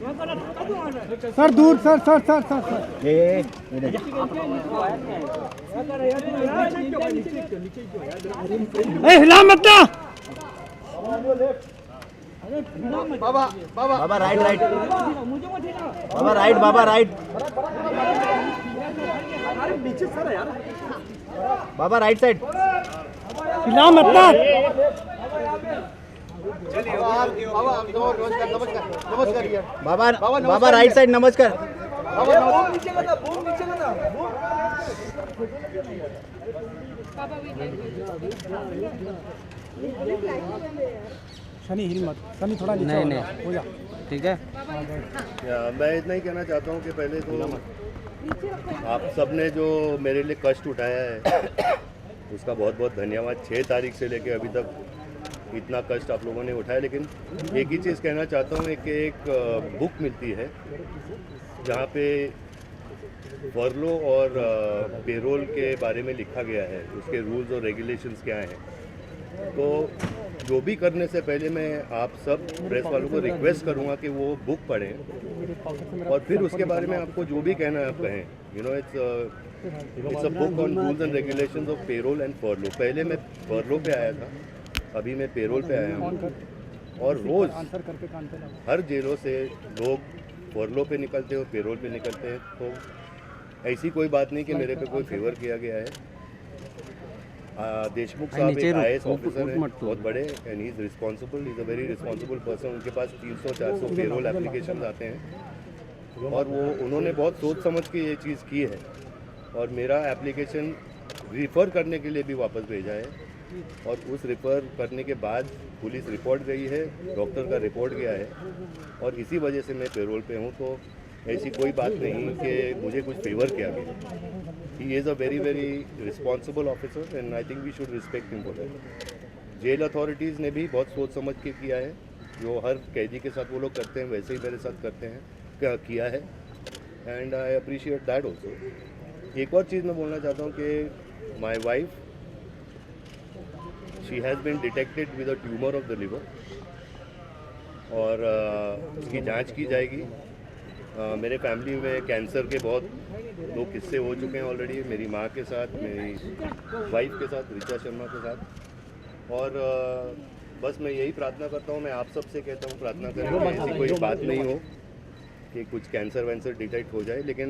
Sir दूर sir sir sir sir sir हिला मत ना बाबा बाबा बाबा राइट राइट बाबा राइट बाबा राइट नीचे सर यार बाबा राइट साइड हिला मत ना बाबा नमस्कार नमस्कार नमस्कार यार बाबा बाबा राइट साइड नमस्कार बाबा नीचे का ना बूम नीचे का ना शनि हिल मत शनि थोड़ा नीचे हो जा ठीक है मैं इतना ही कहना चाहता हूँ कि पहले तो आप सब ने जो मेरे लिए कष्ट उठाया है उसका बहुत बहुत धन्यवाद। 6 तारीख से लेके अभी तक इतना कष्ट आप लोगों ने उठाया। लेकिन एक ही चीज़ कहना चाहता हूँ कि एक बुक मिलती है जहाँ पे फर्लो और पेरोल के बारे में लिखा गया है, उसके रूल्स और रेगुलेशंस क्या हैं। तो जो भी करने से पहले मैं आप सब प्रेस वालों को रिक्वेस्ट करूंगा कि वो बुक पढ़ें और फिर उसके बारे में आपको जो भी कहना है आप कहें। You know it's a book on rules and regulations of payroll and furlough. पहले मैं फर्लो पे आया था, अभी मैं पेरोल पे आया हूँ और रोज़ हर जेलों से लोग फर्लो पे निकलते हैं और पेरोल पे निकलते हैं। तो ऐसी कोई बात नहीं कि मेरे पे कोई फेवर किया गया है। देशमुख साहब एक IAS ऑफिसर हैं, बहुत बड़े, and he is responsible, he is a very responsible person. उनके पास 300-400 पेरोल एप्लीकेशन आते हैं और वो उन्होंने बहुत सोच समझ के ये चीज़ की है और मेरा एप्लीकेशन रिफ़र करने के लिए भी वापस भेजा है और उस रिफ़र करने के बाद पुलिस रिपोर्ट गई है, डॉक्टर का रिपोर्ट गया है और इसी वजह से मैं पेरोल पे हूँ। तो ऐसी कोई बात नहीं कि मुझे कुछ फेवर किया गया। He is a very very responsible officer and I think we should respect him for that. Jail authorities ने भी बहुत सोच समझ के किया है, जो हर कैदी के साथ वो लोग करते हैं वैसे ही मेरे साथ करते हैं, किया है, and I appreciate that also. एक और चीज़ मैं बोलना चाहता हूँ कि my wife she has been detected with a tumour of the liver और उसकी जांच की जाएगी। मेरे फैमिली में कैंसर के बहुत लोग किस्से हो चुके हैं ऑलरेडी, मेरी माँ के साथ, मेरी वाइफ के साथ, ऋचा शर्मा के साथ। और बस मैं यही प्रार्थना करता हूँ, मैं आप सब से कहता हूँ प्रार्थना करें कि ऐसी कोई बात नहीं हो कि कुछ कैंसर वैंसर डिटेक्ट हो जाए। लेकिन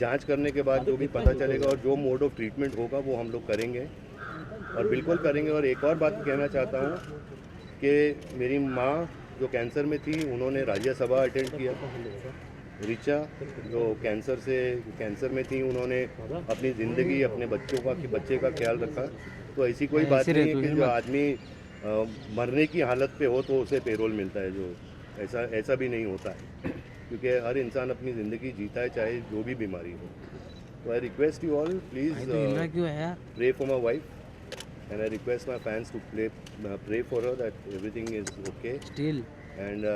जांच करने के बाद जो भी पता चलेगा और जो मोड ऑफ ट्रीटमेंट होगा वो हम लोग करेंगे और बिल्कुल करेंगे। और एक और बात कहना चाहता हूँ कि मेरी माँ जो कैंसर में थी उन्होंने राज्यसभा अटेंड किया। ऋचा जो कैंसर में थी उन्होंने अपनी ज़िंदगी, अपने बच्चे का ख्याल रखा। तो ऐसी कोई बात नहीं है कि जो आदमी मरने की हालत पे हो तो उसे पेरोल मिलता है, जो ऐसा भी नहीं होता है, क्योंकि हर इंसान अपनी ज़िंदगी जीता है चाहे जो भी बीमारी हो। तो I request you all please pray for my wife and I request my fans to pray for her that everything is okay still and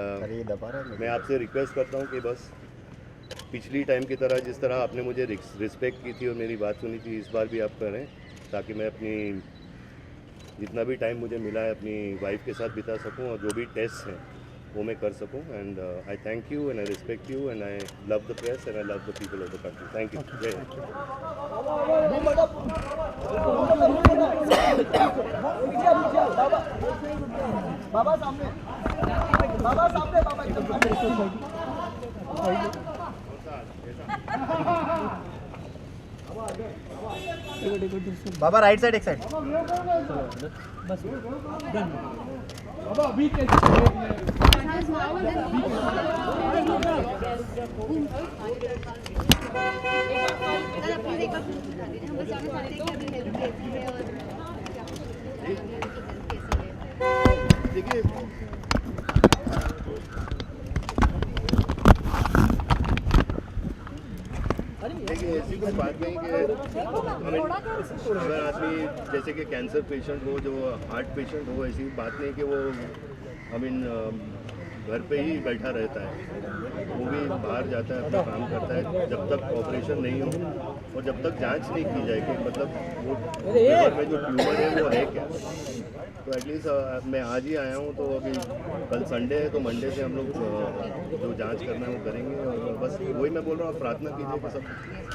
मैं आपसे रिक्वेस्ट करता हूँ कि बस पिछली टाइम की तरह जिस तरह आपने मुझे रिस्पेक्ट की थी और मेरी बात सुनी थी, इस बार भी आप करें ताकि मैं अपनी जितना भी टाइम मुझे मिला है अपनी वाइफ के साथ बिता सकूँ और जो भी टेस्ट हैं वो मैं कर सकूँ। And I thank you and I respect you and I love the press and I love the people of the country. Thank you. जय हिंद। बाबा सामने बाबा सामने बाबा बाबा राइट साइड एक साइड बस बाबा अभी देखिए ऐसी कोई बात नहीं कि अगर आदमी जैसे कि कैंसर पेशेंट हो, जो हार्ट पेशेंट हो, ऐसी बात नहीं कि वो घर पे ही बैठा रहता है, वो भी बाहर जाता है, अपना काम करता है जब तक ऑपरेशन नहीं हो और जब तक जांच नहीं की जाए कि मतलब वो लिवर में जो ट्यूमर है वो है क्या। तो एटलीस्ट मैं आज ही आया हूँ, तो अभी कल संडे है तो मंडे से हम लोग जो जांच करना है वो करेंगे। और बस वही मैं बोल रहा हूँ, आप प्रार्थना कीजिए कि सब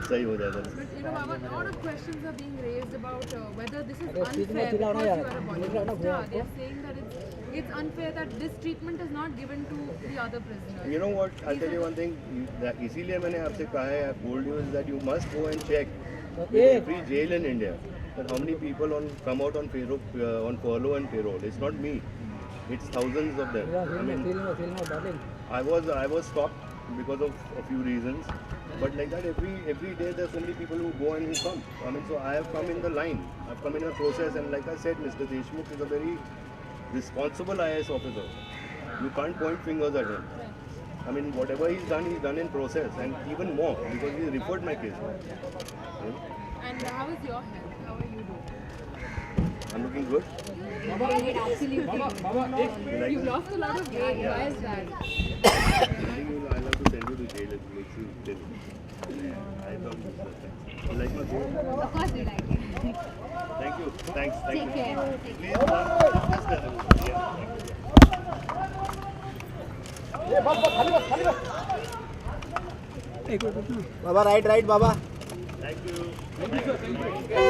सही हो जाए जल्दी। But you know, Baba, a lot of questions are being raised about whether this is unfair because you are a Bollywood star. They are saying that it's unfair that this treatment is not given to the other prisoners. You know what? I'll tell you one thing. इसीलिए मैंने आपसे कहा है, I've told you is that you must go and check with every jail in India that how many people come out on furlough and payroll. It's not me. It's thousands of them. I mean, I was stopped because of a few reasons, but like that every day there's so many people who go and who come. I mean, so I have come in the line. I've come in a process, and like I said, Mr. Deshmukh is a very responsible IAS officer. You can't point fingers at him. I mean, whatever he's done in process, and even more because he referred my case. And how is your health? How are you doing? I'm looking good. Absolutely. You've lost a lot of weight. Yeah. Why is that? I think I'll have to send you to jail. It makes you thin. I love you. You like my food? Of course you like it. Thank you. Thanks. Thank Take you. care. Please, just tell him. Yeah. Baba right right Baba Thank you.